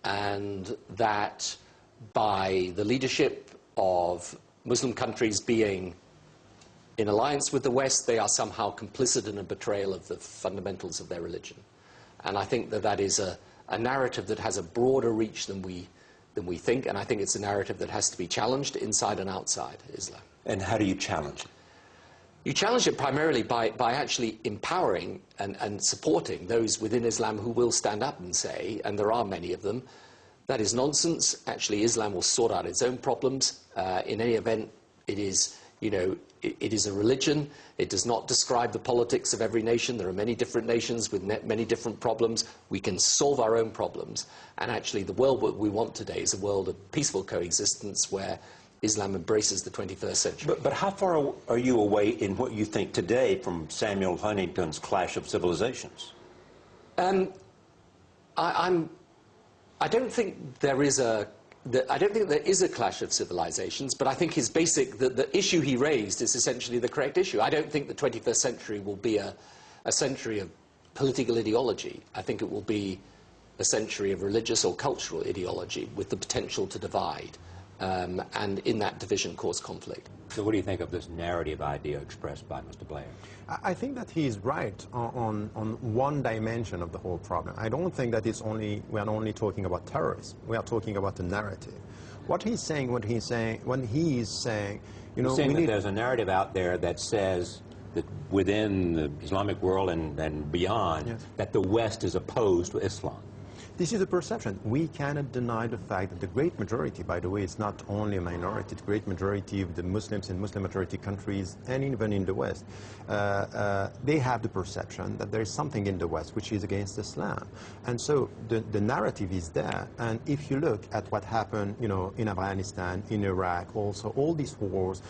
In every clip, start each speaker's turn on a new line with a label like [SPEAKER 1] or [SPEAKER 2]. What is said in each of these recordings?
[SPEAKER 1] and that by the leadership of Muslim countries being in alliance with the West, they are somehow complicit in a betrayal of the fundamentals of their religion. And I think that that is a narrative that has a broader reach than we think, and I think it's a narrative that has to be challenged inside and outside Islam.
[SPEAKER 2] And how do you challenge it?
[SPEAKER 1] You challenge it primarily by actually empowering and supporting those within Islam who will stand up and say, and there are many of them, that is nonsense. Actually, Islam will sort out its own problems. In any event, it is, you know, it is a religion. It does not describe the politics of every nation. There are many different nations with many different problems. We can solve our own problems. And actually, the world we want today is a world of peaceful coexistence where Islam embraces the 21st century.
[SPEAKER 2] But how far are you away in what you think today from Samuel Huntington's Clash of Civilizations?
[SPEAKER 1] I don't think there is a clash of civilizations, but I think his the issue he raised is essentially the correct issue. I don't think the 21st century will be a century of political ideology. I think it will be a century of religious or cultural ideology with the potential to divide, and in that division cause conflict.
[SPEAKER 2] So what do you think of this narrative idea expressed by Mr. Blair?
[SPEAKER 3] I think that he is right on one dimension of the whole problem. I don't think that we are only talking about terrorism. We are talking about the narrative. What he's saying, when he is saying, you know,
[SPEAKER 2] that there's a narrative out there that says that within the Islamic world and beyond, yes, that the West is opposed to Islam.
[SPEAKER 3] This is a perception. We cannot deny the fact that the great majority, by the way, it's not only a minority, the great majority of the Muslims in Muslim-majority countries, and even in the West, they have the perception that there is something in the West which is against Islam. And so the narrative is there. And if you look at what happened, you know, in Afghanistan, in Iraq, also all these wars,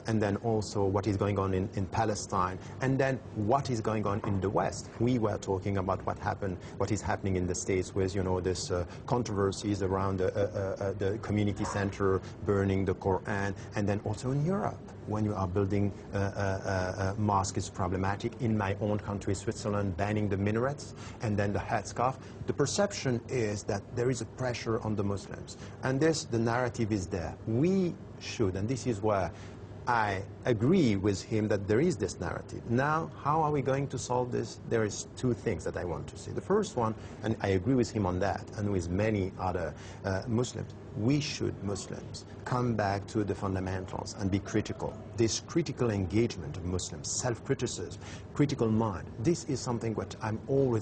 [SPEAKER 3] and then also what is going on in Palestine, and then what is going on in the West. We were talking about what is happening in the States with, you know, this controversies around the community center burning the Quran, and then also in Europe, when you are building a mosque is problematic. In my own country, Switzerland, banning the minarets and then the headscarf. The perception is that there is a pressure on the Muslims, and the narrative is there. We should, and this is where I agree with him that there is this narrative. Now, how are we going to solve this? There is two things that I want to say. The first one, and I agree with him on that, and with many other Muslims, we should, Muslims, come back to the fundamentals and be critical. This critical engagement of Muslims, self-criticism, critical mind, this is something that I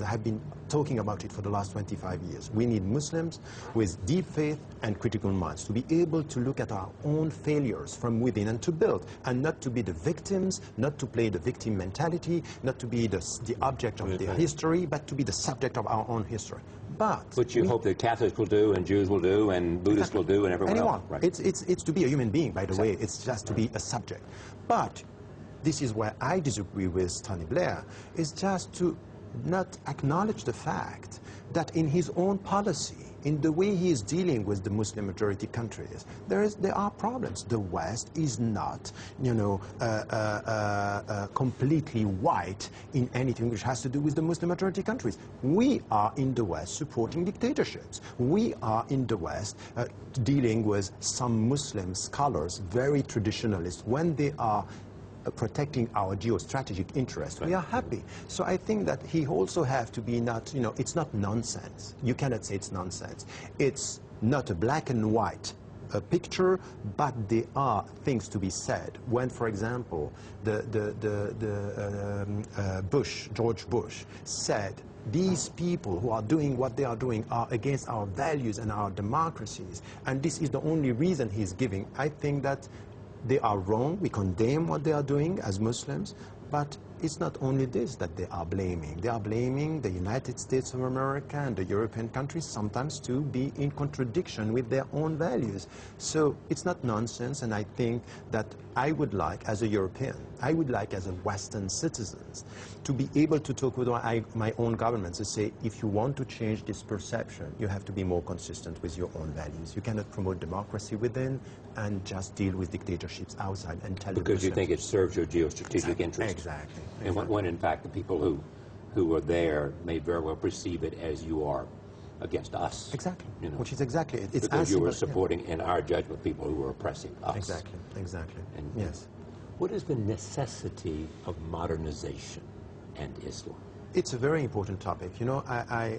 [SPEAKER 3] have been talking about it for the last 25 years. We need Muslims with deep faith and critical minds to be able to look at our own failures from within and to build, and not to be the victims, not to play the victim mentality, not to be the object of the history, but to be the subject of our own history.
[SPEAKER 2] Which you hope that Catholics will do, and Jews will do, and Buddhists will do, and everyone else. Right.
[SPEAKER 3] It's to be a human being, by the way. It's just to be a subject. But this is where I disagree with Tony Blair, is just to not acknowledge the fact that in his own policy, in the way he is dealing with the Muslim majority countries, there are problems. The West is not, you know, completely white in anything which has to do with the Muslim majority countries. We are in the West supporting dictatorships. We are in the West dealing with some Muslim scholars, very traditionalist, when they are protecting our geostrategic interests. We are happy. So I think that he also has to be not, you know, it's not nonsense. You cannot say it's nonsense. It's not a black and white picture, but there are things to be said. When, for example, George Bush said, these people who are doing what they are doing are against our values and our democracies, and this is the only reason he's giving, I think that they are wrong. We condemn what they are doing as Muslims, but it's not only this that they are blaming. They are blaming the United States of America and the European countries sometimes to be in contradiction with their own values. So it's not nonsense, and I think that I would like, as a European, I would like as a Western citizens, to be able to talk with my own governments and say, if you want to change this perception, you have to be more consistent with your own values. You cannot promote democracy within and just deal with dictatorships outside and tell them.
[SPEAKER 2] Because you think it serves your geostrategic interests.
[SPEAKER 3] Exactly.
[SPEAKER 2] And when in fact the people who are there may very well perceive it as you are against us.
[SPEAKER 3] Exactly.
[SPEAKER 2] You know,
[SPEAKER 3] Which is exactly it. It's
[SPEAKER 2] because
[SPEAKER 3] as
[SPEAKER 2] you were
[SPEAKER 3] simple-
[SPEAKER 2] supporting, in our judgment, people who were oppressing us.
[SPEAKER 3] Exactly. Exactly.
[SPEAKER 2] And
[SPEAKER 3] Yes.
[SPEAKER 2] what is the necessity of modernization and Islam?
[SPEAKER 3] It's a very important topic. You know, I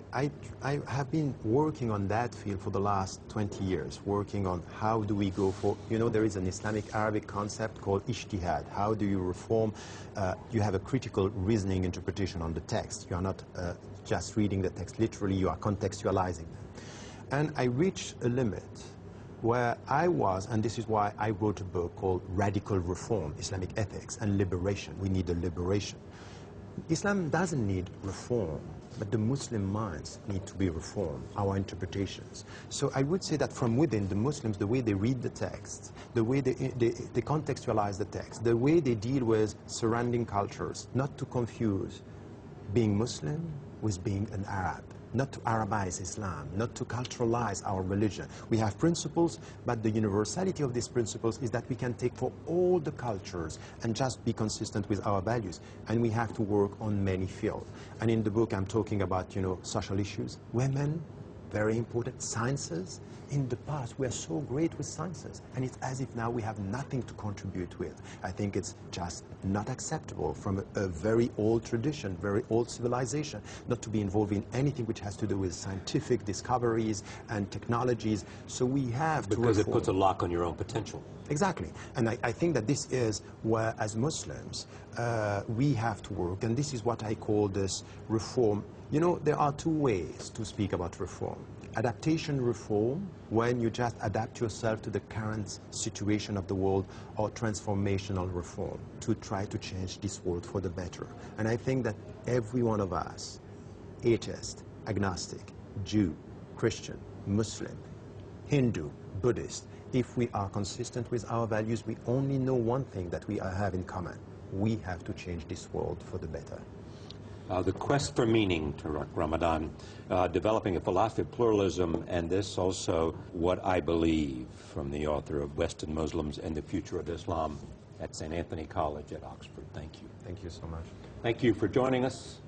[SPEAKER 3] have been working on that field for the last 20 years, working on how do we go for, you know, there is an Islamic Arabic concept called ijtihad. How do you reform? You have a critical reasoning interpretation on the text. You are not just reading the text literally, you are contextualizing them. And I reached a limit where I was, and this is why I wrote a book called Radical Reform, Islamic Ethics and Liberation. We need a liberation. Islam doesn't need reform, but the Muslim minds need to be reformed, our interpretations. So I would say that from within, the Muslims, the way they read the text, the way they contextualize the text, the way they deal with surrounding cultures, not to confuse being Muslim with being an Arab, not to Arabize Islam, not to culturalize our religion. We have principles, but the universality of these principles is that we can take for all the cultures and just be consistent with our values. And we have to work on many fields. And in the book, I'm talking about, you know, social issues, women, very important, sciences. In the past, we are so great with sciences, and it's as if now we have nothing to contribute with. I think it's just not acceptable from a very old tradition, very old civilization, not to be involved in anything which has to do with scientific discoveries and technologies. So we have to
[SPEAKER 2] Because it
[SPEAKER 3] reform.
[SPEAKER 2] puts a lock on your own potential.
[SPEAKER 3] Exactly. And I think that this is where, as Muslims, we have to work. And this is what I call this reform. You know, there are two ways to speak about reform. Adaptation reform, when you just adapt yourself to the current situation of the world, or transformational reform, to try to change this world for the better. And I think that every one of us, atheist, agnostic, Jew, Christian, Muslim, Hindu, Buddhist, if we are consistent with our values, we only know one thing that we have in common. We have to change this world for the better.
[SPEAKER 2] The quest for meaning, Tariq Ramadan, developing a philosophy of pluralism, and this also, what I believe, from the author of Western Muslims and the Future of Islam at St. Anthony College at Oxford. Thank you.
[SPEAKER 3] Thank you so much.
[SPEAKER 2] Thank you for joining us.